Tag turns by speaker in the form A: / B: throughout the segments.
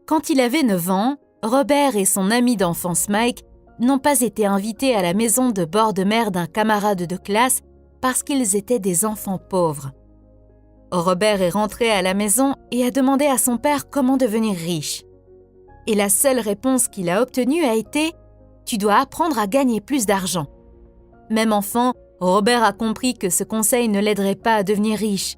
A: Quand il avait 9 ans, Robert et son ami d'enfance Mike n'ont pas été invités à la maison de bord de mer d'un camarade de classe parce qu'ils étaient des enfants pauvres. Robert est rentré à la maison et a demandé à son père comment devenir riche. Et la seule réponse qu'il a obtenue a été « Tu dois apprendre à gagner plus d'argent ». Même enfant, Robert a compris que ce conseil ne l'aiderait pas à devenir riche.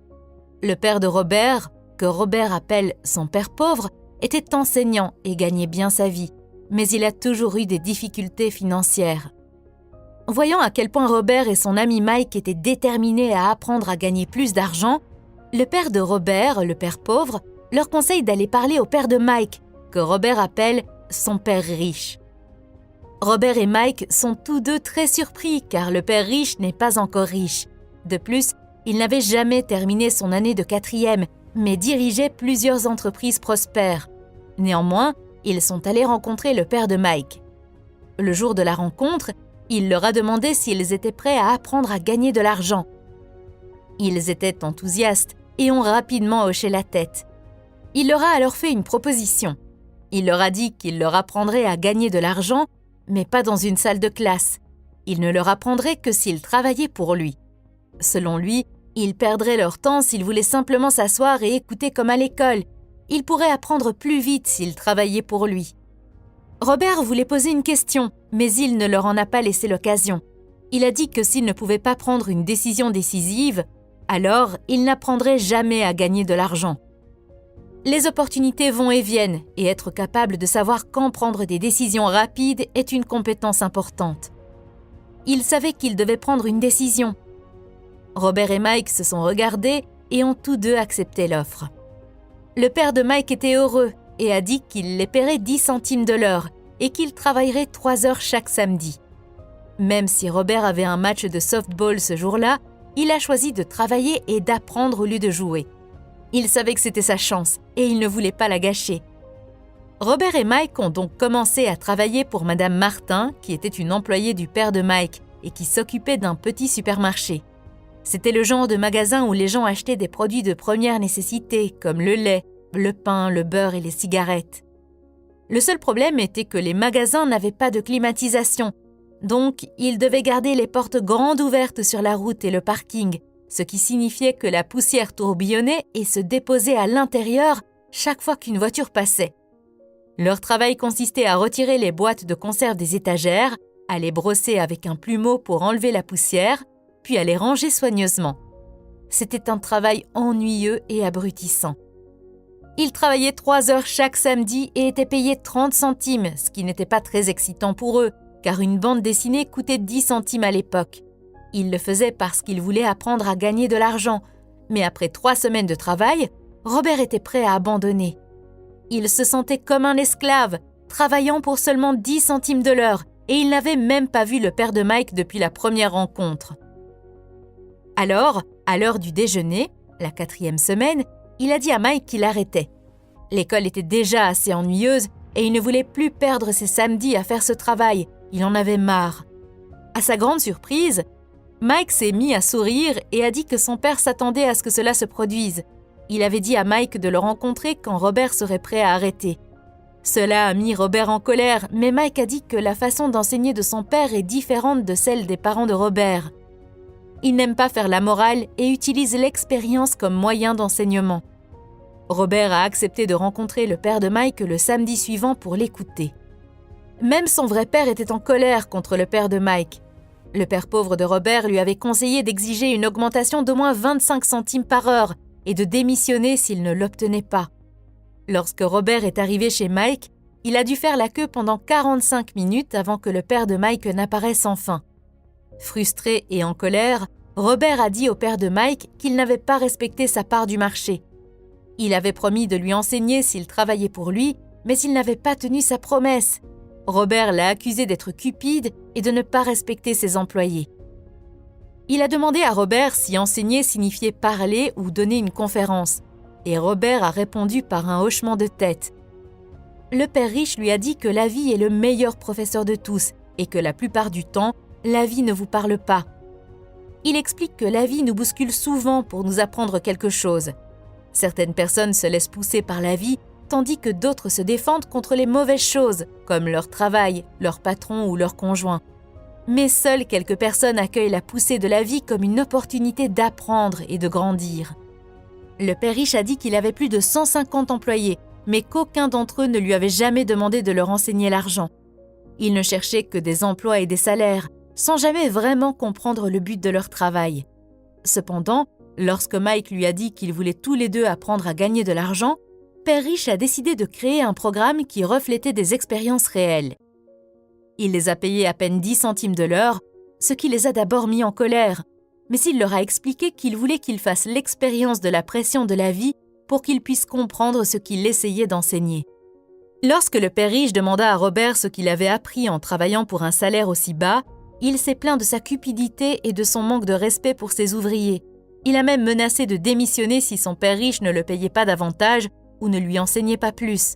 A: Le père de Robert, que Robert appelle son père pauvre, était enseignant et gagnait bien sa vie, mais il a toujours eu des difficultés financières. Voyant à quel point Robert et son ami Mike étaient déterminés à apprendre à gagner plus d'argent, le père de Robert, le père pauvre, leur conseille d'aller parler au père de Mike, que Robert appelle son père riche. Robert et Mike sont tous deux très surpris car le père riche n'est pas encore riche. De plus, il n'avait jamais terminé son année de 4e, mais dirigeait plusieurs entreprises prospères. Néanmoins, ils sont allés rencontrer le père de Mike. Le jour de la rencontre, il leur a demandé s'ils étaient prêts à apprendre à gagner de l'argent. Ils étaient enthousiastes et ont rapidement hoché la tête. Il leur a alors fait une proposition. Il leur a dit qu'il leur apprendrait à gagner de l'argent, mais pas dans une salle de classe. Il ne leur apprendrait que s'ils travaillaient pour lui. Selon lui, ils perdraient leur temps s'ils voulaient simplement s'asseoir et écouter comme à l'école. Ils pourraient apprendre plus vite s'ils travaillaient pour lui. Robert voulait poser une question, mais il ne leur en a pas laissé l'occasion. Il a dit que s'il ne pouvait pas prendre une décision décisive, alors il n'apprendrait jamais à gagner de l'argent. Les opportunités vont et viennent, et être capable de savoir quand prendre des décisions rapides est une compétence importante. Il savait qu'il devait prendre une décision. Robert et Mike se sont regardés et ont tous deux accepté l'offre. Le père de Mike était heureux et a dit qu'il les paierait 10 centimes de l'heure et qu'il travaillerait 3 heures chaque samedi. Même si Robert avait un match de softball ce jour-là, il a choisi de travailler et d'apprendre au lieu de jouer. Il savait que c'était sa chance et il ne voulait pas la gâcher. Robert et Mike ont donc commencé à travailler pour Madame Martin, qui était une employée du père de Mike et qui s'occupait d'un petit supermarché. C'était le genre de magasin où les gens achetaient des produits de première nécessité, comme le lait, le pain, le beurre et les cigarettes. Le seul problème était que les magasins n'avaient pas de climatisation, donc ils devaient garder les portes grandes ouvertes sur la route et le parking, ce qui signifiait que la poussière tourbillonnait et se déposait à l'intérieur chaque fois qu'une voiture passait. Leur travail consistait à retirer les boîtes de conserve des étagères, à les brosser avec un plumeau pour enlever la poussière, puis à les ranger soigneusement. C'était un travail ennuyeux et abrutissant. Ils travaillaient 3 heures chaque samedi et étaient payés 30 centimes, ce qui n'était pas très excitant pour eux, car une bande dessinée coûtait 10 centimes à l'époque. Ils le faisaient parce qu'ils voulaient apprendre à gagner de l'argent, mais après 3 semaines de travail, Robert était prêt à abandonner. Il se sentait comme un esclave, travaillant pour seulement 10 centimes de l'heure, et il n'avait même pas vu le père de Mike depuis la première rencontre. Alors, à l'heure du déjeuner, la 4e semaine, il a dit à Mike qu'il arrêtait. L'école était déjà assez ennuyeuse et il ne voulait plus perdre ses samedis à faire ce travail. Il en avait marre. À sa grande surprise, Mike s'est mis à sourire et a dit que son père s'attendait à ce que cela se produise. Il avait dit à Mike de le rencontrer quand Robert serait prêt à arrêter. Cela a mis Robert en colère, mais Mike a dit que la façon d'enseigner de son père est différente de celle des parents de Robert. Il n'aime pas faire la morale et utilise l'expérience comme moyen d'enseignement. Robert a accepté de rencontrer le père de Mike le samedi suivant pour l'écouter. Même son vrai père était en colère contre le père de Mike. Le père pauvre de Robert lui avait conseillé d'exiger une augmentation d'au moins 25 centimes par heure et de démissionner s'il ne l'obtenait pas. Lorsque Robert est arrivé chez Mike, il a dû faire la queue pendant 45 minutes avant que le père de Mike n'apparaisse enfin. Frustré et en colère, Robert a dit au père de Mike qu'il n'avait pas respecté sa part du marché. Il avait promis de lui enseigner s'il travaillait pour lui, mais il n'avait pas tenu sa promesse. Robert l'a accusé d'être cupide et de ne pas respecter ses employés. Il a demandé à Robert si enseigner signifiait parler ou donner une conférence, et Robert a répondu par un hochement de tête. Le père riche lui a dit que la vie est le meilleur professeur de tous et que la plupart du temps, la vie ne vous parle pas. Il explique que la vie nous bouscule souvent pour nous apprendre quelque chose. Certaines personnes se laissent pousser par la vie tandis que d'autres se défendent contre les mauvaises choses, comme leur travail, leur patron ou leur conjoint. Mais seules quelques personnes accueillent la poussée de la vie comme une opportunité d'apprendre et de grandir. Le père riche a dit qu'il avait plus de 150 employés, mais qu'aucun d'entre eux ne lui avait jamais demandé de leur enseigner l'argent. Il ne cherchait que des emplois et des salaires, sans jamais vraiment comprendre le but de leur travail. Cependant, lorsque Mike lui a dit qu'ils voulaient tous les deux apprendre à gagner de l'argent, Père Riche a décidé de créer un programme qui reflétait des expériences réelles. Il les a payés à peine 10 centimes de l'heure, ce qui les a d'abord mis en colère, mais il leur a expliqué qu'il voulait qu'ils fassent l'expérience de la pression de la vie pour qu'ils puissent comprendre ce qu'il essayait d'enseigner. Lorsque le père riche demanda à Robert ce qu'il avait appris en travaillant pour un salaire aussi bas, il s'est plaint de sa cupidité et de son manque de respect pour ses ouvriers. Il a même menacé de démissionner si son père riche ne le payait pas davantage ou ne lui enseignait pas plus.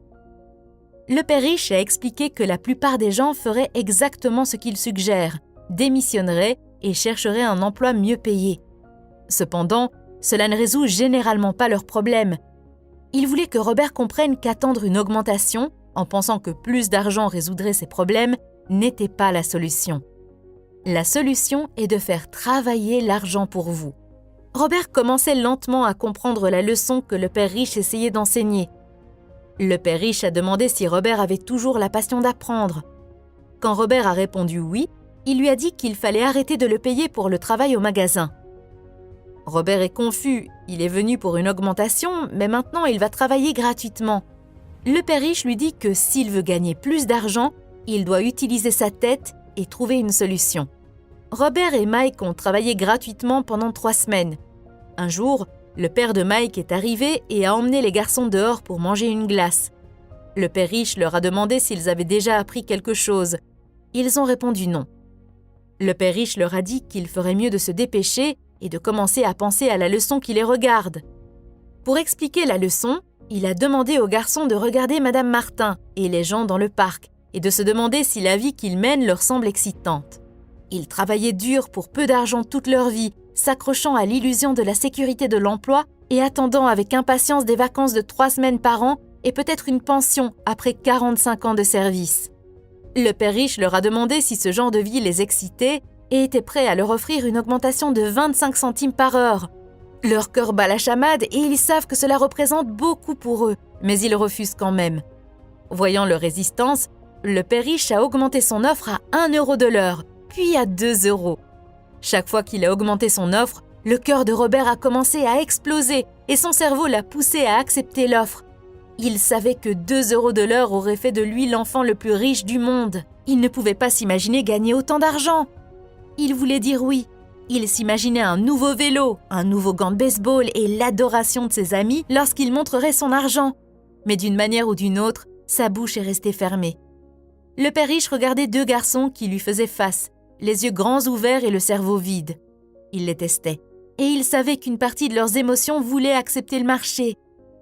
A: Le père riche a expliqué que la plupart des gens feraient exactement ce qu'il suggère, démissionneraient et chercheraient un emploi mieux payé. Cependant, cela ne résout généralement pas leurs problèmes. Il voulait que Robert comprenne qu'attendre une augmentation, en pensant que plus d'argent résoudrait ses problèmes, n'était pas la solution. La solution est de faire travailler l'argent pour vous. Robert commençait lentement à comprendre la leçon que le père riche essayait d'enseigner. Le père riche a demandé si Robert avait toujours la passion d'apprendre. Quand Robert a répondu oui, il lui a dit qu'il fallait arrêter de le payer pour le travail au magasin. Robert est confus, il est venu pour une augmentation, mais maintenant il va travailler gratuitement. Le père riche lui dit que s'il veut gagner plus d'argent, il doit utiliser sa tête et trouver une solution. Robert et Mike ont travaillé gratuitement pendant 3 semaines. Un jour, le père de Mike est arrivé et a emmené les garçons dehors pour manger une glace. Le père riche leur a demandé s'ils avaient déjà appris quelque chose. Ils ont répondu non. Le père riche leur a dit qu'il ferait mieux de se dépêcher et de commencer à penser à la leçon qui les regarde. Pour expliquer la leçon, il a demandé aux garçons de regarder Madame Martin et les gens dans le parc et de se demander si la vie qu'ils mènent leur semble excitante. Ils travaillaient dur pour peu d'argent toute leur vie, s'accrochant à l'illusion de la sécurité de l'emploi et attendant avec impatience des vacances de 3 semaines par an et peut-être une pension après 45 ans de service. Le père riche leur a demandé si ce genre de vie les excitait et était prêt à leur offrir une augmentation de 25 centimes par heure. Leur cœur bat la chamade et ils savent que cela représente beaucoup pour eux, mais ils refusent quand même. Voyant leur résistance, le père riche a augmenté son offre à 1 euro de l'heure, puis à 2 euros. Chaque fois qu'il a augmenté son offre, le cœur de Robert a commencé à exploser et son cerveau l'a poussé à accepter l'offre. Il savait que 2 euros de l'heure auraient fait de lui l'enfant le plus riche du monde. Il ne pouvait pas s'imaginer gagner autant d'argent. Il voulait dire oui. Il s'imaginait un nouveau vélo, un nouveau gant de baseball et l'adoration de ses amis lorsqu'il montrerait son argent. Mais d'une manière ou d'une autre, sa bouche est restée fermée. Le père riche regardait 2 garçons qui lui faisaient face, les yeux grands ouverts et le cerveau vide. Il les testait. Et il savait qu'une partie de leurs émotions voulait accepter le marché.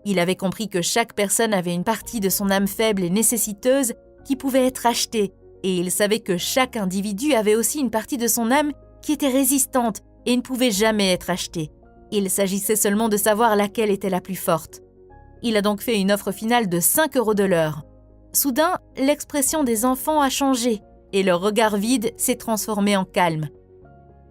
A: Il avait compris que chaque personne avait une partie de son âme faible et nécessiteuse qui pouvait être achetée. Et il savait que chaque individu avait aussi une partie de son âme qui était résistante et ne pouvait jamais être achetée. Il s'agissait seulement de savoir laquelle était la plus forte. Il a donc fait une offre finale de 5 euros de l'heure. Soudain, l'expression des enfants a changé et leur regard vide s'est transformé en calme.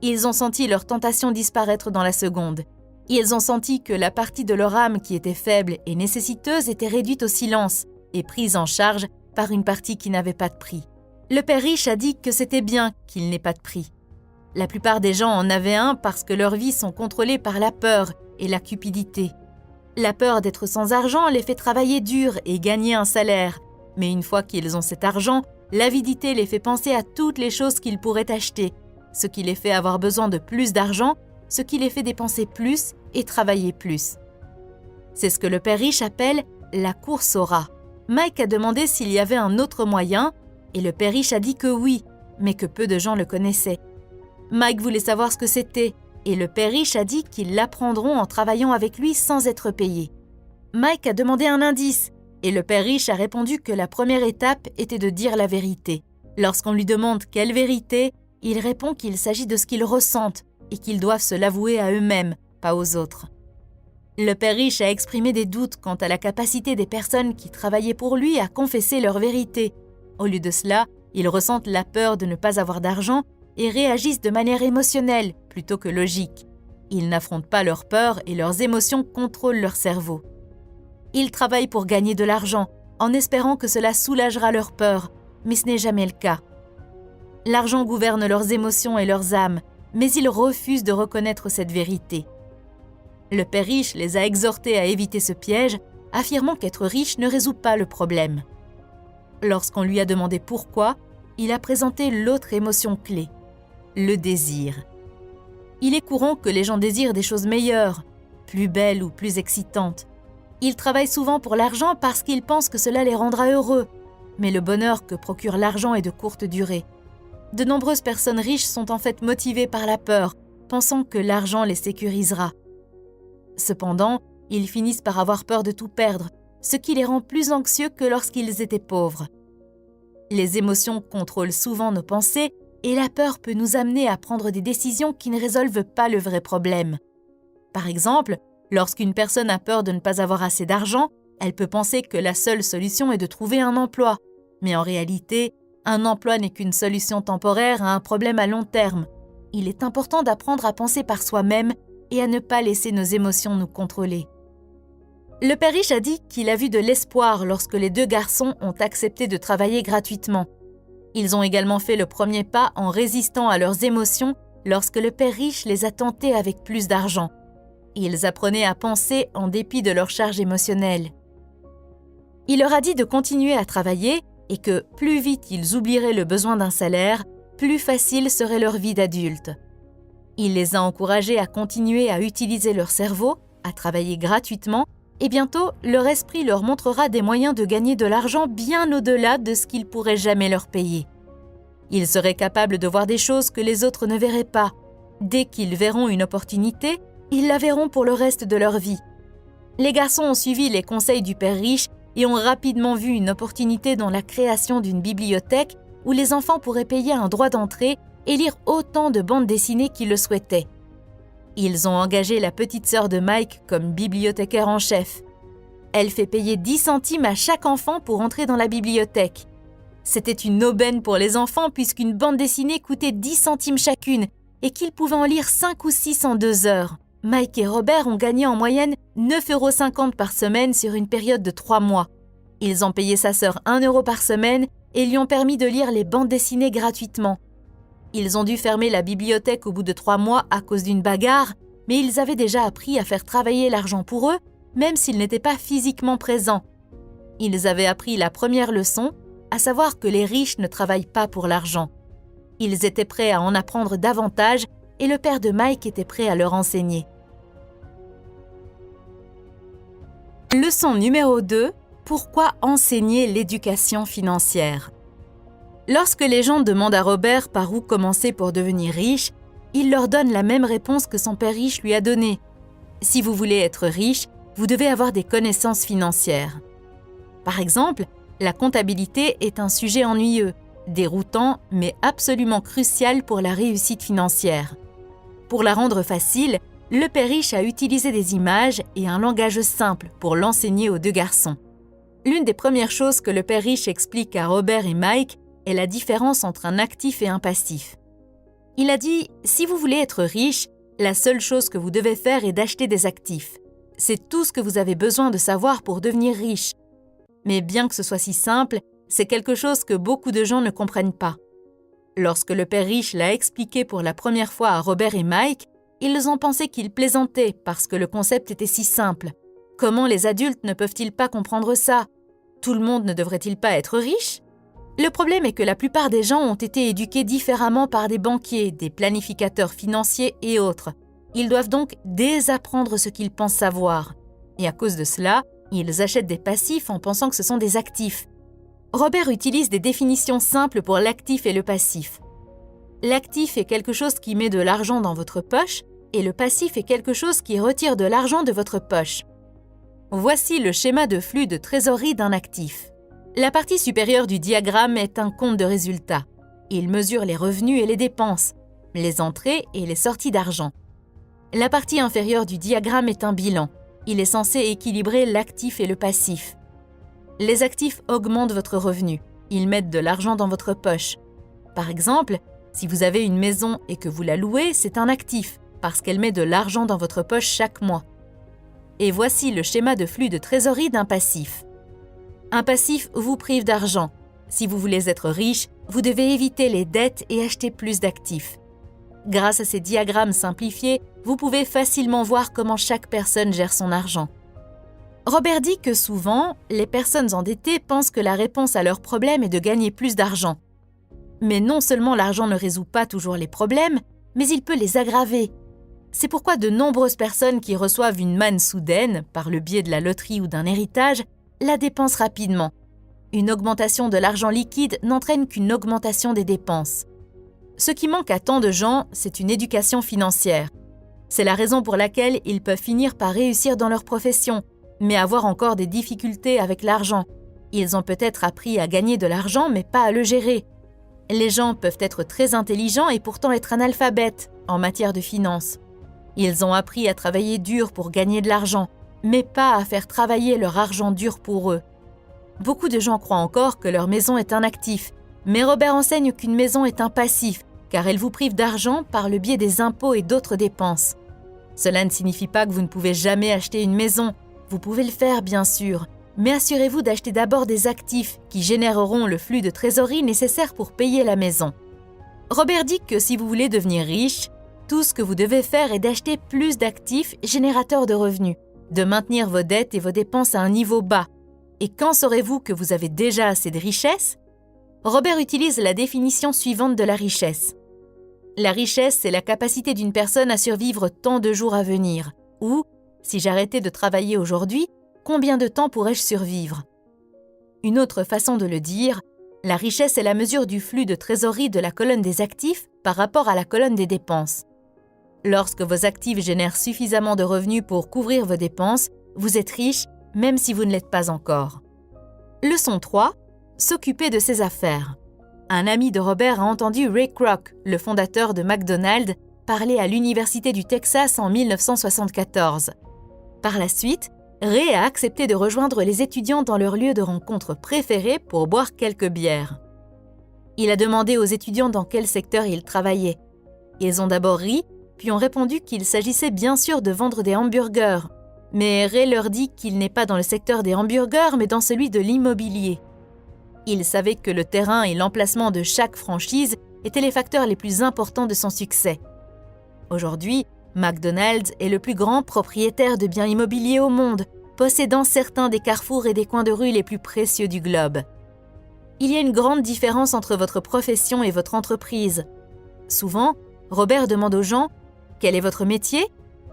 A: Ils ont senti leur tentation disparaître dans la seconde. Ils ont senti que la partie de leur âme qui était faible et nécessiteuse était réduite au silence et prise en charge par une partie qui n'avait pas de prix. Le père riche a dit que c'était bien qu'il n'ait pas de prix. La plupart des gens en avaient un parce que leurs vies sont contrôlées par la peur et la cupidité. La peur d'être sans argent les fait travailler dur et gagner un salaire. Mais une fois qu'ils ont cet argent, l'avidité les fait penser à toutes les choses qu'ils pourraient acheter, ce qui les fait avoir besoin de plus d'argent, ce qui les fait dépenser plus et travailler plus. C'est ce que le père riche appelle la course au rat. Mike a demandé s'il y avait un autre moyen, et le père riche a dit que oui, mais que peu de gens le connaissaient. Mike voulait savoir ce que c'était, et le père riche a dit qu'ils l'apprendront en travaillant avec lui sans être payés. Mike a demandé un indice, et le père riche a répondu que la première étape était de dire la vérité. Lorsqu'on lui demande quelle vérité, il répond qu'il s'agit de ce qu'ils ressentent et qu'ils doivent se l'avouer à eux-mêmes, pas aux autres. Le père riche a exprimé des doutes quant à la capacité des personnes qui travaillaient pour lui à confesser leur vérité. Au lieu de cela, ils ressentent la peur de ne pas avoir d'argent et réagissent de manière émotionnelle plutôt que logique. Ils n'affrontent pas leurs peurs et leurs émotions contrôlent leur cerveau. Ils travaillent pour gagner de l'argent en espérant que cela soulagera leurs peurs, mais ce n'est jamais le cas. L'argent gouverne leurs émotions et leurs âmes, mais ils refusent de reconnaître cette vérité. Le père riche les a exhortés à éviter ce piège, affirmant qu'être riche ne résout pas le problème. Lorsqu'on lui a demandé pourquoi, il a présenté l'autre émotion clé, le désir. Il est courant que les gens désirent des choses meilleures, plus belles ou plus excitantes. Ils travaillent souvent pour l'argent parce qu'ils pensent que cela les rendra heureux, mais le bonheur que procure l'argent est de courte durée. De nombreuses personnes riches sont en fait motivées par la peur, pensant que l'argent les sécurisera. Cependant, ils finissent par avoir peur de tout perdre, ce qui les rend plus anxieux que lorsqu'ils étaient pauvres. Les émotions contrôlent souvent nos pensées et la peur peut nous amener à prendre des décisions qui ne résolvent pas le vrai problème. Par exemple, lorsqu'une personne a peur de ne pas avoir assez d'argent, elle peut penser que la seule solution est de trouver un emploi. Mais en réalité, un emploi n'est qu'une solution temporaire à un problème à long terme. Il est important d'apprendre à penser par soi-même et à ne pas laisser nos émotions nous contrôler. Le père riche a dit qu'il a vu de l'espoir lorsque les 2 garçons ont accepté de travailler gratuitement. Ils ont également fait le premier pas en résistant à leurs émotions lorsque le père riche les a tentés avec plus d'argent. Ils apprenaient à penser en dépit de leur charge émotionnelle. Il leur a dit de continuer à travailler et que plus vite ils oublieraient le besoin d'un salaire, plus facile serait leur vie d'adulte. Il les a encouragés à continuer à utiliser leur cerveau, à travailler gratuitement, et bientôt leur esprit leur montrera des moyens de gagner de l'argent bien au-delà de ce qu'ils pourraient jamais leur payer. Ils seraient capables de voir des choses que les autres ne verraient pas. Dès qu'ils verront une opportunité, ils la verront pour le reste de leur vie. Les garçons ont suivi les conseils du père riche et ont rapidement vu une opportunité dans la création d'une bibliothèque où les enfants pourraient payer un droit d'entrée et lire autant de bandes dessinées qu'ils le souhaitaient. Ils ont engagé la petite sœur de Mike comme bibliothécaire en chef. Elle fait payer 10 centimes à chaque enfant pour entrer dans la bibliothèque. C'était une aubaine pour les enfants puisqu'une bande dessinée coûtait 10 centimes chacune et qu'ils pouvaient en lire 5 ou 6 en 2 heures. Mike et Robert ont gagné en moyenne 9,50 € par semaine sur une période de 3 mois. Ils ont payé sa sœur 1 € par semaine et lui ont permis de lire les bandes dessinées gratuitement. Ils ont dû fermer la bibliothèque au bout de 3 mois à cause d'une bagarre, mais ils avaient déjà appris à faire travailler l'argent pour eux, même s'ils n'étaient pas physiquement présents. Ils avaient appris la première leçon, à savoir que les riches ne travaillent pas pour l'argent. Ils étaient prêts à en apprendre davantage et le père de Mike était prêt à leur enseigner. Leçon numéro 2. Pourquoi enseigner l'éducation financière? Lorsque les gens demandent à Robert par où commencer pour devenir riche, il leur donne la même réponse que son père riche lui a donnée. Si vous voulez être riche, vous devez avoir des connaissances financières. Par exemple, la comptabilité est un sujet ennuyeux, déroutant, mais absolument crucial pour la réussite financière. Pour la rendre facile, le père riche a utilisé des images et un langage simple pour l'enseigner aux 2 garçons. L'une des premières choses que le père riche explique à Robert et Mike est la différence entre un actif et un passif. Il a dit « Si vous voulez être riche, la seule chose que vous devez faire est d'acheter des actifs. C'est tout ce que vous avez besoin de savoir pour devenir riche. » Mais bien que ce soit si simple, c'est quelque chose que beaucoup de gens ne comprennent pas. Lorsque le père riche l'a expliqué pour la première fois à Robert et Mike, ils ont pensé qu'il plaisantait parce que le concept était si simple. Comment les adultes ne peuvent-ils pas comprendre ça? Tout le monde ne devrait-il pas être riche? Le problème est que la plupart des gens ont été éduqués différemment par des banquiers, des planificateurs financiers et autres. Ils doivent donc désapprendre ce qu'ils pensent savoir. Et à cause de cela, ils achètent des passifs en pensant que ce sont des actifs. Robert utilise des définitions simples pour l'actif et le passif. L'actif est quelque chose qui met de l'argent dans votre poche et le passif est quelque chose qui retire de l'argent de votre poche. Voici le schéma de flux de trésorerie d'un actif. La partie supérieure du diagramme est un compte de résultats. Il mesure les revenus et les dépenses, les entrées et les sorties d'argent. La partie inférieure du diagramme est un bilan. Il est censé équilibrer l'actif et le passif. Les actifs augmentent votre revenu. Ils mettent de l'argent dans votre poche. Par exemple, si vous avez une maison et que vous la louez, c'est un actif, parce qu'elle met de l'argent dans votre poche chaque mois. Et voici le schéma de flux de trésorerie d'un passif. Un passif vous prive d'argent. Si vous voulez être riche, vous devez éviter les dettes et acheter plus d'actifs. Grâce à ces diagrammes simplifiés, vous pouvez facilement voir comment chaque personne gère son argent. Robert dit que souvent, les personnes endettées pensent que la réponse à leurs problèmes est de gagner plus d'argent. Mais non seulement l'argent ne résout pas toujours les problèmes, mais il peut les aggraver. C'est pourquoi de nombreuses personnes qui reçoivent une manne soudaine, par le biais de la loterie ou d'un héritage, la dépensent rapidement. Une augmentation de l'argent liquide n'entraîne qu'une augmentation des dépenses. Ce qui manque à tant de gens, c'est une éducation financière. C'est la raison pour laquelle ils peuvent finir par réussir dans leur profession, mais avoir encore des difficultés avec l'argent. Ils ont peut-être appris à gagner de l'argent, mais pas à le gérer. Les gens peuvent être très intelligents et pourtant être analphabètes en matière de finances. Ils ont appris à travailler dur pour gagner de l'argent, mais pas à faire travailler leur argent dur pour eux. Beaucoup de gens croient encore que leur maison est un actif, mais Robert enseigne qu'une maison est un passif, car elle vous prive d'argent par le biais des impôts et d'autres dépenses. Cela ne signifie pas que vous ne pouvez jamais acheter une maison. Vous pouvez le faire, bien sûr, mais assurez-vous d'acheter d'abord des actifs qui généreront le flux de trésorerie nécessaire pour payer la maison. Robert dit que si vous voulez devenir riche, tout ce que vous devez faire est d'acheter plus d'actifs générateurs de revenus, de maintenir vos dettes et vos dépenses à un niveau bas. Et quand saurez-vous que vous avez déjà assez de richesse? Robert utilise la définition suivante de la richesse. La richesse, c'est la capacité d'une personne à survivre tant de jours à venir. Ou, si j'arrêtais de travailler aujourd'hui, combien de temps pourrais-je survivre? Une autre façon de le dire, la richesse est la mesure du flux de trésorerie de la colonne des actifs par rapport à la colonne des dépenses. Lorsque vos actifs génèrent suffisamment de revenus pour couvrir vos dépenses, vous êtes riche, même si vous ne l'êtes pas encore. Leçon 3. S'occuper de ses affaires. Un ami de Robert a entendu Ray Kroc, le fondateur de McDonald's, parler à l'Université du Texas en 1974. Par la suite, Ray a accepté de rejoindre les étudiants dans leur lieu de rencontre préféré pour boire quelques bières. Il a demandé aux étudiants dans quel secteur ils travaillaient. Ils ont d'abord ri, puis ont répondu qu'il s'agissait bien sûr de vendre des hamburgers. Mais Ray leur dit qu'il n'est pas dans le secteur des hamburgers, mais dans celui de l'immobilier. Il savait que le terrain et l'emplacement de chaque franchise étaient les facteurs les plus importants de son succès. Aujourd'hui, McDonald's est le plus grand propriétaire de biens immobiliers au monde, possédant certains des carrefours et des coins de rue les plus précieux du globe. Il y a une grande différence entre votre profession et votre entreprise. Souvent, Robert demande aux gens « Quel est votre métier ?»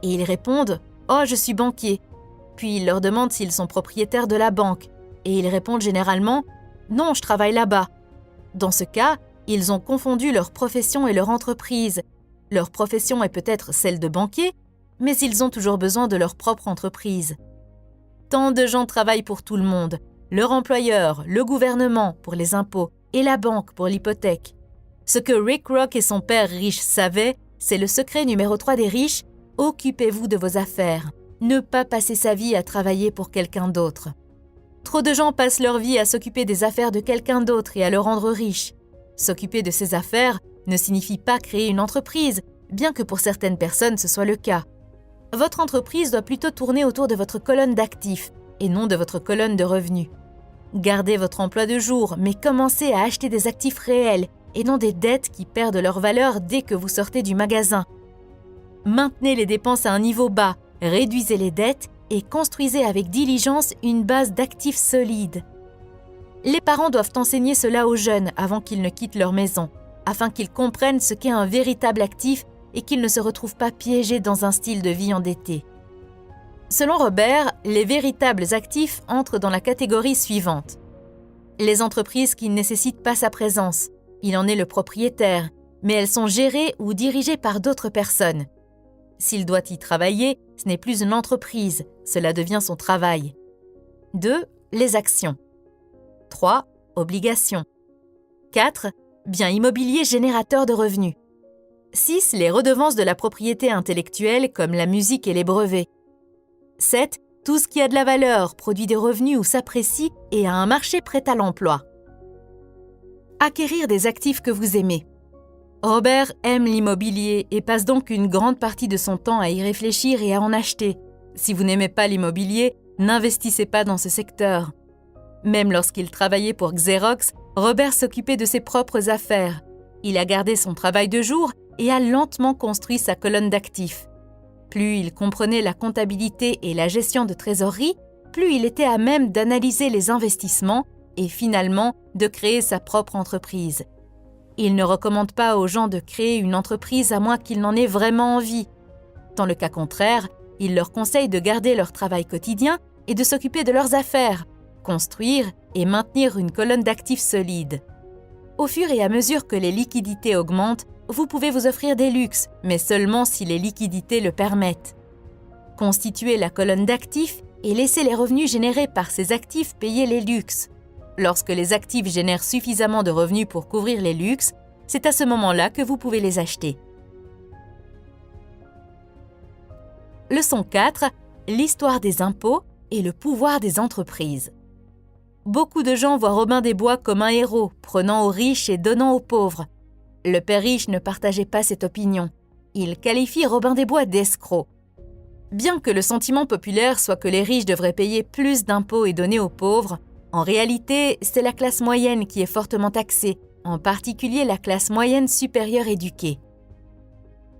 A: et ils répondent « Oh, je suis banquier ». Puis il leur demande s'ils sont propriétaires de la banque et ils répondent généralement « Non, je travaille là-bas ». Dans ce cas, ils ont confondu leur profession et leur entreprise. Leur profession est peut-être celle de banquier, mais ils ont toujours besoin de leur propre entreprise. Tant de gens travaillent pour tout le monde, leur employeur, le gouvernement pour les impôts et la banque pour l'hypothèque. Ce que Ray Kroc et son père riche savaient, c'est le secret numéro 3 des riches, occupez-vous de vos affaires. Ne pas passer sa vie à travailler pour quelqu'un d'autre. Trop de gens passent leur vie à s'occuper des affaires de quelqu'un d'autre et à le rendre riche. S'occuper de ses affaires ne signifie pas créer une entreprise, bien que pour certaines personnes ce soit le cas. Votre entreprise doit plutôt tourner autour de votre colonne d'actifs et non de votre colonne de revenus. Gardez votre emploi de jour, mais commencez à acheter des actifs réels et non des dettes qui perdent leur valeur dès que vous sortez du magasin. Maintenez les dépenses à un niveau bas, réduisez les dettes et construisez avec diligence une base d'actifs solides. Les parents doivent enseigner cela aux jeunes avant qu'ils ne quittent leur maison, afin qu'ils comprennent ce qu'est un véritable actif et qu'ils ne se retrouvent pas piégés dans un style de vie endetté. Selon Robert, les véritables actifs entrent dans la catégorie suivante. Les entreprises qui ne nécessitent pas sa présence. Il en est le propriétaire, mais elles sont gérées ou dirigées par d'autres personnes. S'il doit y travailler, ce n'est plus une entreprise, cela devient son travail. 2. Les actions. 3. Obligations. 4. Biens immobiliers générateurs de revenus. 6. Les redevances de la propriété intellectuelle comme la musique et les brevets. 7. Tout ce qui a de la valeur produit des revenus ou s'apprécie et a un marché prêt à l'emploi. Acquérir des actifs que vous aimez. Robert aime l'immobilier et passe donc une grande partie de son temps à y réfléchir et à en acheter. Si vous n'aimez pas l'immobilier, n'investissez pas dans ce secteur. Même lorsqu'il travaillait pour Xerox, Robert s'occupait de ses propres affaires. Il a gardé son travail de jour et a lentement construit sa colonne d'actifs. Plus il comprenait la comptabilité et la gestion de trésorerie, plus il était à même d'analyser les investissements et finalement de créer sa propre entreprise. Il ne recommande pas aux gens de créer une entreprise à moins qu'ils n'en aient vraiment envie. Dans le cas contraire, il leur conseille de garder leur travail quotidien et de s'occuper de leurs affaires, construire et maintenir une colonne d'actifs solide. Au fur et à mesure que les liquidités augmentent, vous pouvez vous offrir des luxes, mais seulement si les liquidités le permettent. Constituez la colonne d'actifs et laissez les revenus générés par ces actifs payer les luxes. Lorsque les actifs génèrent suffisamment de revenus pour couvrir les luxes, c'est à ce moment-là que vous pouvez les acheter. Leçon 4. L'histoire des impôts et le pouvoir des entreprises. Beaucoup de gens voient Robin des Bois comme un héros, prenant aux riches et donnant aux pauvres. Le père riche ne partageait pas cette opinion. Il qualifie Robin des Bois d'escroc. Bien que le sentiment populaire soit que les riches devraient payer plus d'impôts et donner aux pauvres, en réalité, c'est la classe moyenne qui est fortement taxée, en particulier la classe moyenne supérieure éduquée.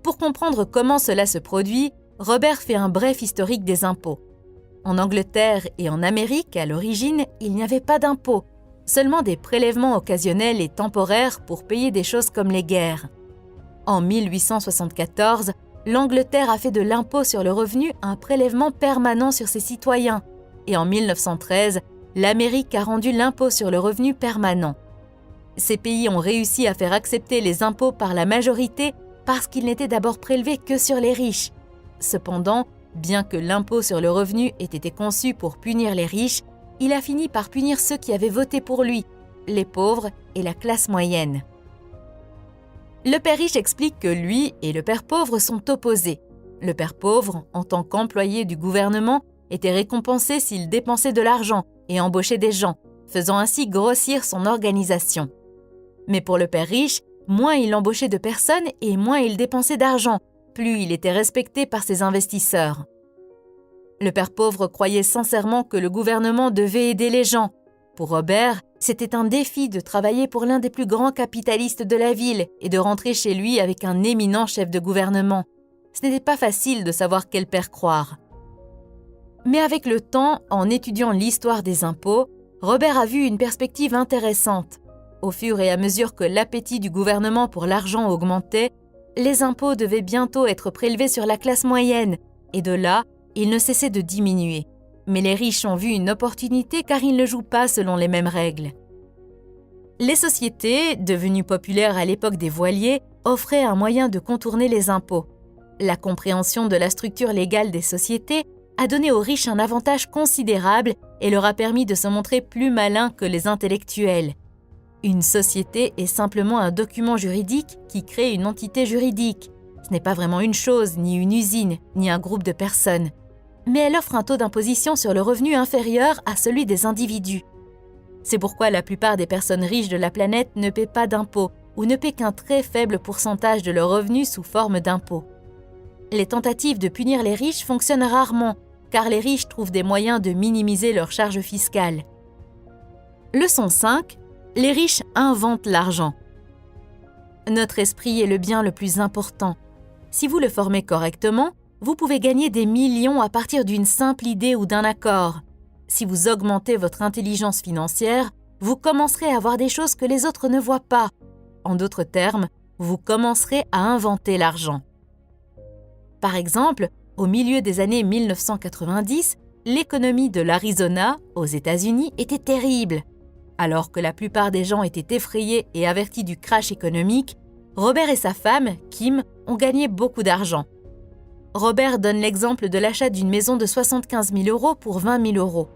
A: Pour comprendre comment cela se produit, Robert fait un bref historique des impôts. En Angleterre et en Amérique, à l'origine, il n'y avait pas d'impôts, seulement des prélèvements occasionnels et temporaires pour payer des choses comme les guerres. En 1874, l'Angleterre a fait de l'impôt sur le revenu un prélèvement permanent sur ses citoyens, et en 1913, l'Amérique a rendu l'impôt sur le revenu permanent. Ces pays ont réussi à faire accepter les impôts par la majorité parce qu'ils n'étaient d'abord prélevés que sur les riches. Cependant, bien que l'impôt sur le revenu ait été conçu pour punir les riches, il a fini par punir ceux qui avaient voté pour lui, les pauvres et la classe moyenne. Le père riche explique que lui et le père pauvre sont opposés. Le père pauvre, en tant qu'employé du gouvernement, était récompensé s'il dépensait de l'argent et embauchait des gens, faisant ainsi grossir son organisation. Mais pour le père riche, moins il embauchait de personnes et moins il dépensait d'argent, plus il était respecté par ses investisseurs. Le père pauvre croyait sincèrement que le gouvernement devait aider les gens. Pour Robert, c'était un défi de travailler pour l'un des plus grands capitalistes de la ville et de rentrer chez lui avec un éminent chef de gouvernement. Ce n'était pas facile de savoir quel père croire. Mais avec le temps, en étudiant l'histoire des impôts, Robert a vu une perspective intéressante. Au fur et à mesure que l'appétit du gouvernement pour l'argent augmentait, les impôts devaient bientôt être prélevés sur la classe moyenne, et de là, ils ne cessaient de diminuer. Mais les riches ont vu une opportunité car ils ne jouent pas selon les mêmes règles. Les sociétés, devenues populaires à l'époque des voiliers, offraient un moyen de contourner les impôts. La compréhension de la structure légale des sociétés a donné aux riches un avantage considérable et leur a permis de se montrer plus malins que les intellectuels. Une société est simplement un document juridique qui crée une entité juridique. Ce n'est pas vraiment une chose, ni une usine, ni un groupe de personnes. Mais elle offre un taux d'imposition sur le revenu inférieur à celui des individus. C'est pourquoi la plupart des personnes riches de la planète ne paient pas d'impôts ou ne paient qu'un très faible pourcentage de leurs revenus sous forme d'impôts. Les tentatives de punir les riches fonctionnent rarement, car les riches trouvent des moyens de minimiser leurs charges fiscales. Leçon 5. Les riches inventent l'argent. Notre esprit est le bien le plus important. Si vous le formez correctement, vous pouvez gagner des millions à partir d'une simple idée ou d'un accord. Si vous augmentez votre intelligence financière, vous commencerez à voir des choses que les autres ne voient pas. En d'autres termes, vous commencerez à inventer l'argent. Par exemple, au milieu des années 1990, l'économie de l'Arizona, aux États-Unis, était terrible. Alors que la plupart des gens étaient effrayés et avertis du crash économique, Robert et sa femme, Kim, ont gagné beaucoup d'argent. Robert donne l'exemple de l'achat d'une maison de 75 000 € pour 20 000 €.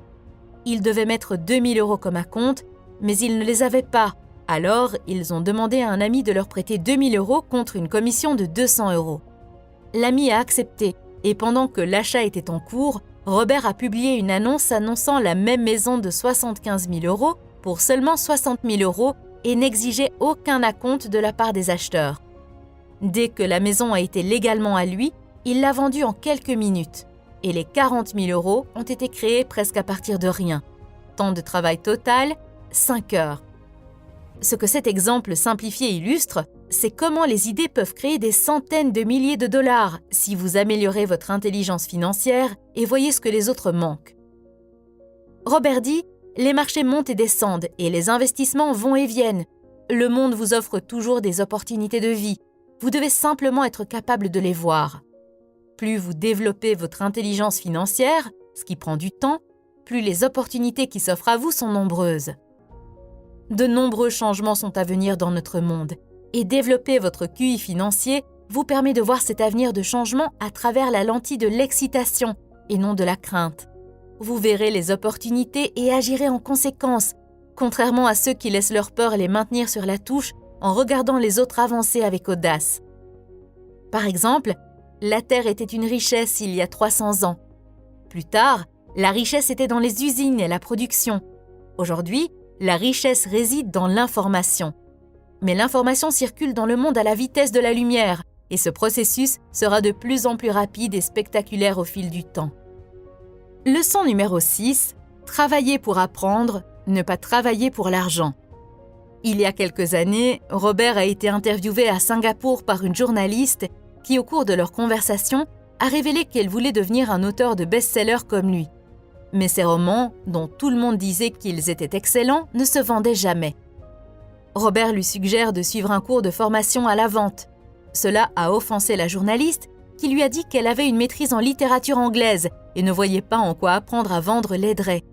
A: Il devait mettre 2 000 € comme acompte, mais ils ne les avaient pas. Alors, ils ont demandé à un ami de leur prêter 2 000 € contre une commission de 200 €. L'ami a accepté, et pendant que l'achat était en cours, Robert a publié une annonce annonçant la même maison de 75 000 € pour seulement 60 000 € et n'exigeait aucun acompte de la part des acheteurs. Dès que la maison a été légalement à lui, il l'a vendue en quelques minutes et les 40 000 € ont été créés presque à partir de rien. Temps de travail total, 5 heures. Ce que cet exemple simplifié illustre, c'est comment les idées peuvent créer des centaines de milliers de dollars si vous améliorez votre intelligence financière et voyez ce que les autres manquent. Robert dit « Les marchés montent et descendent et les investissements vont et viennent. Le monde vous offre toujours des opportunités de vie. Vous devez simplement être capable de les voir. Plus vous développez votre intelligence financière, ce qui prend du temps, plus les opportunités qui s'offrent à vous sont nombreuses. De nombreux changements sont à venir dans notre monde et développer votre QI financier vous permet de voir cet avenir de changement à travers la lentille de l'excitation et non de la crainte. Vous verrez les opportunités et agirez en conséquence, contrairement à ceux qui laissent leur peur les maintenir sur la touche en regardant les autres avancer avec audace. Par exemple, la terre était une richesse il y a 300 ans. Plus tard, la richesse était dans les usines et la production. Aujourd'hui, la richesse réside dans l'information. Mais l'information circule dans le monde à la vitesse de la lumière et ce processus sera de plus en plus rapide et spectaculaire au fil du temps. Leçon numéro 6. Travailler pour apprendre, ne pas travailler pour l'argent. Il y a quelques années, Robert a été interviewé à Singapour par une journaliste qui, au cours de leur conversation, a révélé qu'elle voulait devenir un auteur de best-seller comme lui. Mais ses romans, dont tout le monde disait qu'ils étaient excellents, ne se vendaient jamais. Robert lui suggère de suivre un cours de formation à la vente. Cela a offensé la journaliste, qui lui a dit qu'elle avait une maîtrise en littérature anglaise et ne voyait pas en quoi apprendre à vendre l'aiderait.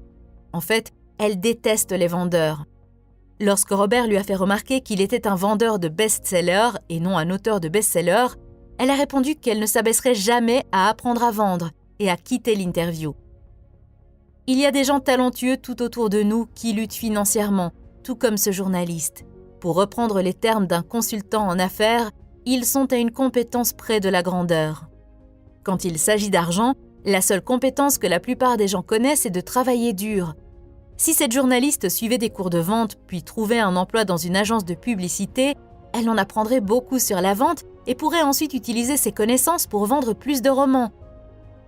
A: En fait, elle déteste les vendeurs. Lorsque Robert lui a fait remarquer qu'il était un vendeur de best-seller et non un auteur de best-seller, elle a répondu qu'elle ne s'abaisserait jamais à apprendre à vendre et a quitté l'interview. Il y a des gens talentueux tout autour de nous qui luttent financièrement, tout comme ce journaliste. Pour reprendre les termes d'un consultant en affaires, ils sont à une compétence près de la grandeur. Quand il s'agit d'argent, la seule compétence que la plupart des gens connaissent est de travailler dur. Si cette journaliste suivait des cours de vente puis trouvait un emploi dans une agence de publicité, elle en apprendrait beaucoup sur la vente et pourrait ensuite utiliser ses connaissances pour vendre plus de romans.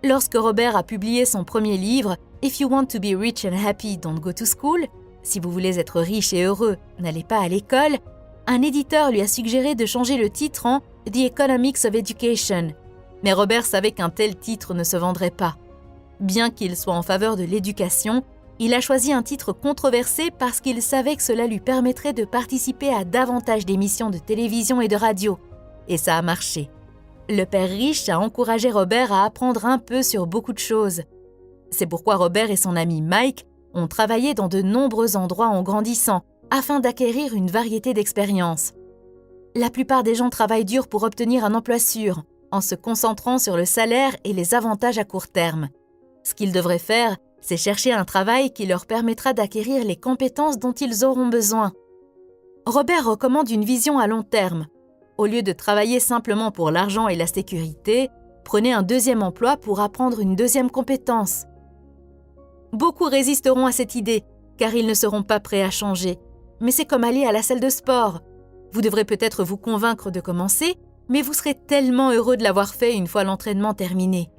A: Lorsque Robert a publié son premier livre, If you want to be rich and happy, don't go to school, si vous voulez être riche et heureux, n'allez pas à l'école, un éditeur lui a suggéré de changer le titre en The Economics of Education. Mais Robert savait qu'un tel titre ne se vendrait pas. Bien qu'il soit en faveur de l'éducation, il a choisi un titre controversé parce qu'il savait que cela lui permettrait de participer à davantage d'émissions de télévision et de radio. Et ça a marché. Le père riche a encouragé Robert à apprendre un peu sur beaucoup de choses. C'est pourquoi Robert et son ami Mike ont travaillé dans de nombreux endroits en grandissant afin d'acquérir une variété d'expériences. La plupart des gens travaillent dur pour obtenir un emploi sûr, en se concentrant sur le salaire et les avantages à court terme. Ce qu'ils devraient faire, c'est chercher un travail qui leur permettra d'acquérir les compétences dont ils auront besoin. Robert recommande une vision à long terme. Au lieu de travailler simplement pour l'argent et la sécurité, prenez un deuxième emploi pour apprendre une deuxième compétence. Beaucoup résisteront à cette idée, car ils ne seront pas prêts à changer. Mais c'est comme aller à la salle de sport. Vous devrez peut-être vous convaincre de commencer, mais vous serez tellement heureux de l'avoir fait une fois l'entraînement terminé.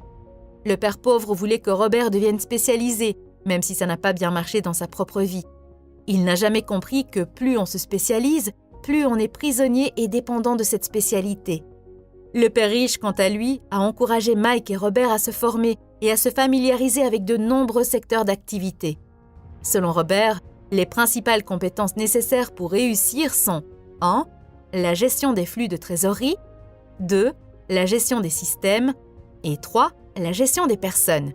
A: Le père pauvre voulait que Robert devienne spécialisé, même si ça n'a pas bien marché dans sa propre vie. Il n'a jamais compris que plus on se spécialise, plus on est prisonnier et dépendant de cette spécialité. Le père riche, quant à lui, a encouragé Mike et Robert à se former et à se familiariser avec de nombreux secteurs d'activité. Selon Robert, les principales compétences nécessaires pour réussir sont 1. La gestion des flux de trésorerie, 2. La gestion des systèmes et 3. La gestion des personnes.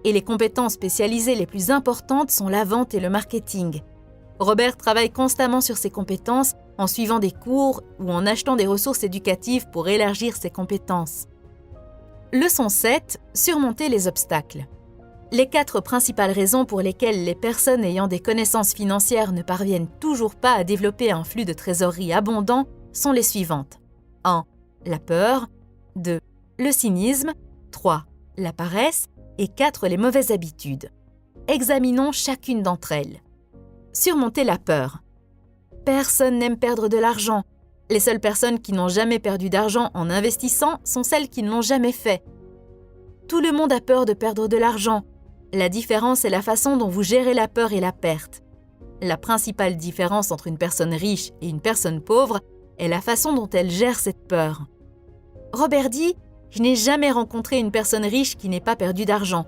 A: Et les compétences spécialisées les plus importantes sont la vente et le marketing. Robert travaille constamment sur ses compétences en suivant des cours ou en achetant des ressources éducatives pour élargir ses compétences. Leçon 7. Surmonter les obstacles. Les 4 principales raisons pour lesquelles les personnes ayant des connaissances financières ne parviennent toujours pas à développer un flux de trésorerie abondant sont les suivantes. 1. La peur. 2. Le cynisme. 3. La paresse. et 4 les mauvaises habitudes. Examinons chacune d'entre elles. Surmonter la peur. Personne n'aime perdre de l'argent. Les seules personnes qui n'ont jamais perdu d'argent en investissant sont celles qui ne l'ont jamais fait. Tout le monde a peur de perdre de l'argent. La différence est la façon dont vous gérez la peur et la perte. La principale différence entre une personne riche et une personne pauvre est la façon dont elle gère cette peur. Robert dit « Je n'ai jamais rencontré une personne riche qui n'ait pas perdu d'argent. »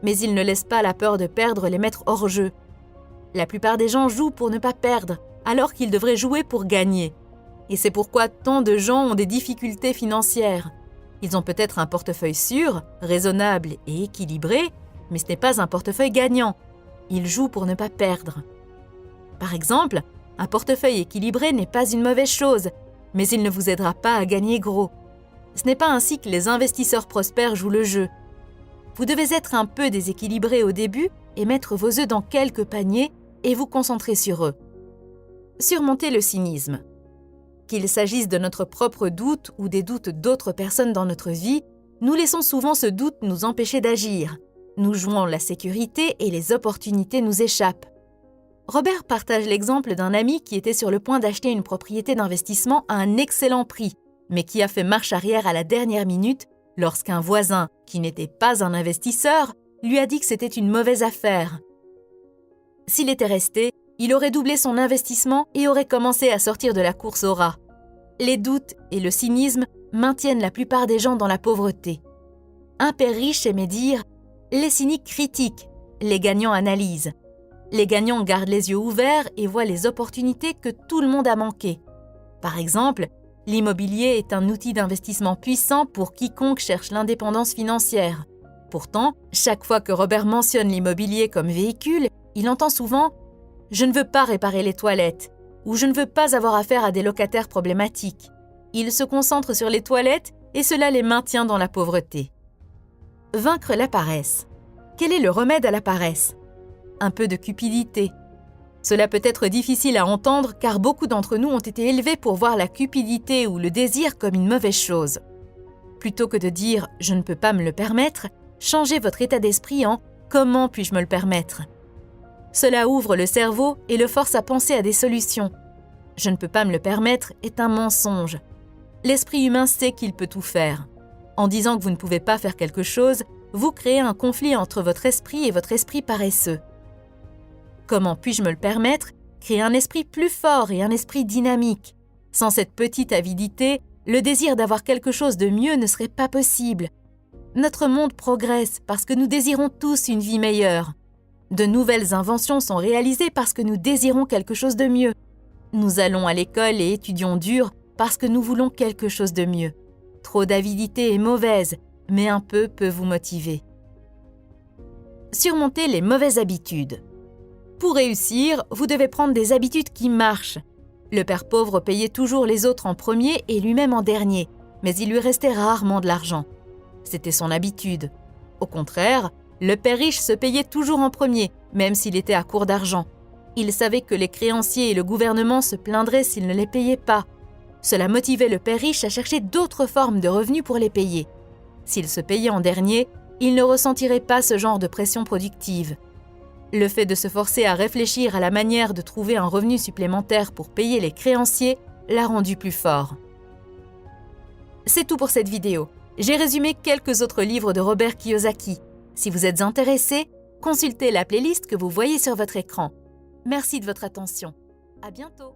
A: Mais il ne laisse pas la peur de perdre les mettre hors jeu. La plupart des gens jouent pour ne pas perdre, alors qu'ils devraient jouer pour gagner. Et c'est pourquoi tant de gens ont des difficultés financières. Ils ont peut-être un portefeuille sûr, raisonnable et équilibré, mais ce n'est pas un portefeuille gagnant. Ils jouent pour ne pas perdre. Par exemple, un portefeuille équilibré n'est pas une mauvaise chose, mais il ne vous aidera pas à gagner gros. Ce n'est pas ainsi que les investisseurs prospères jouent le jeu. Vous devez être un peu déséquilibré au début et mettre vos œufs dans quelques paniers et vous concentrer sur eux. Surmonter le cynisme. Qu'il s'agisse de notre propre doute ou des doutes d'autres personnes dans notre vie, nous laissons souvent ce doute nous empêcher d'agir. Nous jouons la sécurité et les opportunités nous échappent. Robert partage l'exemple d'un ami qui était sur le point d'acheter une propriété d'investissement à un excellent prix, mais qui a fait marche arrière à la dernière minute lorsqu'un voisin, qui n'était pas un investisseur, lui a dit que c'était une mauvaise affaire. S'il était resté, il aurait doublé son investissement et aurait commencé à sortir de la course au rat. Les doutes et le cynisme maintiennent la plupart des gens dans la pauvreté. Un père riche aimait dire « Les cyniques critiquent, les gagnants analysent. Les gagnants gardent les yeux ouverts et voient les opportunités que tout le monde a manquées. » Par exemple, l'immobilier est un outil d'investissement puissant pour quiconque cherche l'indépendance financière. Pourtant, chaque fois que Robert mentionne l'immobilier comme véhicule, il entend souvent « Je ne veux pas réparer les toilettes » ou « Je ne veux pas avoir affaire à des locataires problématiques ». Il se concentre sur les toilettes et cela les maintient dans la pauvreté. Vaincre la paresse. Quel est le remède à la paresse ? Un peu de cupidité. Cela peut être difficile à entendre car beaucoup d'entre nous ont été élevés pour voir la cupidité ou le désir comme une mauvaise chose. Plutôt que de dire « je ne peux pas me le permettre », changez votre état d'esprit en « comment puis-je me le permettre ?» Cela ouvre le cerveau et le force à penser à des solutions. « Je ne peux pas me le permettre » est un mensonge. L'esprit humain sait qu'il peut tout faire. En disant que vous ne pouvez pas faire quelque chose, vous créez un conflit entre votre esprit et votre esprit paresseux. Comment puis-je me le permettre ? Créer un esprit plus fort et un esprit dynamique. Sans cette petite avidité, le désir d'avoir quelque chose de mieux ne serait pas possible. Notre monde progresse parce que nous désirons tous une vie meilleure. De nouvelles inventions sont réalisées parce que nous désirons quelque chose de mieux. Nous allons à l'école et étudions dur parce que nous voulons quelque chose de mieux. Trop d'avidité est mauvaise, mais un peu peut vous motiver. Surmonter les mauvaises habitudes. Pour réussir, vous devez prendre des habitudes qui marchent. Le père pauvre payait toujours les autres en premier et lui-même en dernier, mais il lui restait rarement de l'argent. C'était son habitude. Au contraire, le père riche se payait toujours en premier, même s'il était à court d'argent. Il savait que les créanciers et le gouvernement se plaindraient s'il ne les payait pas. Cela motivait le père riche à chercher d'autres formes de revenus pour les payer. S'il se payait en dernier, il ne ressentirait pas ce genre de pression productive. Le fait de se forcer à réfléchir à la manière de trouver un revenu supplémentaire pour payer les créanciers l'a rendu plus fort. C'est tout pour cette vidéo. J'ai résumé quelques autres livres de Robert Kiyosaki. Si vous êtes intéressé, consultez la playlist que vous voyez sur votre écran. Merci de votre attention. À bientôt.